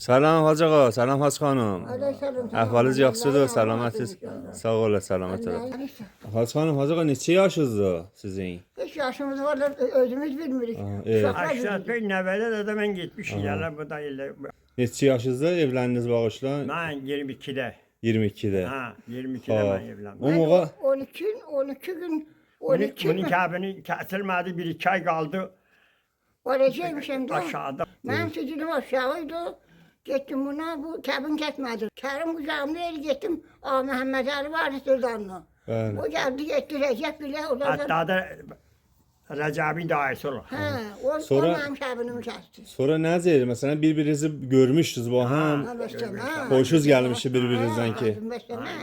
Salam Hacı ağa, salam Hacı xanım. Aleyküm. Əhvalınız yaxşıdır, salamətsiz. Sağ ol, salamat ol. Hacı xanım, Hacı ağa neçə yaşınızdır sizin? Hiç yaşımız var da özümüz bilmirik. evet. Uşaqlar bilir. Aşağı nevədə də mən getmişim yerlər bu da elə. Neçə yaşınızda evləndiniz bağışla? Mən 22-də. 22-də. Ha, 22-də mən evləndim. O moğa 12 gün 12 Bunun gün kəbini kəsilmədi, 1-2 ay qaldı olacakmışım da. aşağıda. Ben sicilim aşağıydı. Gittim buna, bu kəbin kesmedi. Kerim kucağımda yeri gittim. Ağa Mehmet Ali vardı Sırdanlı. Bəli. O geldi gitti Recep bile. O da Hətta da Rəcəbin dairəsi olur. He, o Sonra- benim kəbinimi kesti. Sonra nə deyir? Məsələn, bir-birinizi görmüşdünüz bu ham. Ha, besleme. Xoşunuz gəlmişdi bir-birinizdən ki. Besleme.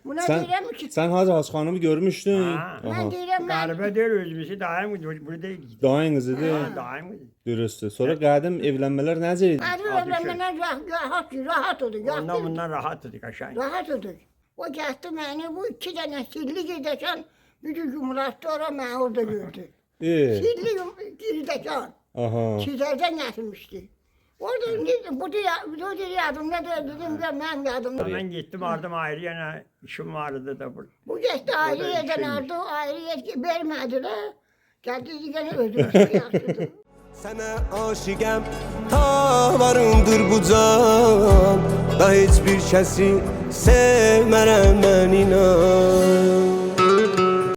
Buna Sən deyirəm ki, sən Hacı xanımı görmüşdün? Ha. ben deyirəm ben. Qəribə deyil özümüzü daim burada idi. Dayınız idi. Ha, daim idi. Dürüsttür. Sonra qədim evlənmələr necə idi? Hadi evlenmeden rahat oldu. Ondan bundan rahat idik aşağı. Rahat olduk. O geldi beni bu 2 tane silli giderken bütün cumhuriyette oraya beni orada gördü. Silli giderken Aha. çizerden getirmişti. Orada bu da yardımda da dedim ben benim yardımda. Mən getdim ardım ayrı yana işim vardı da burada. Bu geçti ayrı O da yerden şeymiş. aldı, ayrı yer vermediler. Geldi gene öldürmüştü. Sənə aşiqəm, ta varımdır bu can. Da heç bir kəsi sevmərəm mən inan.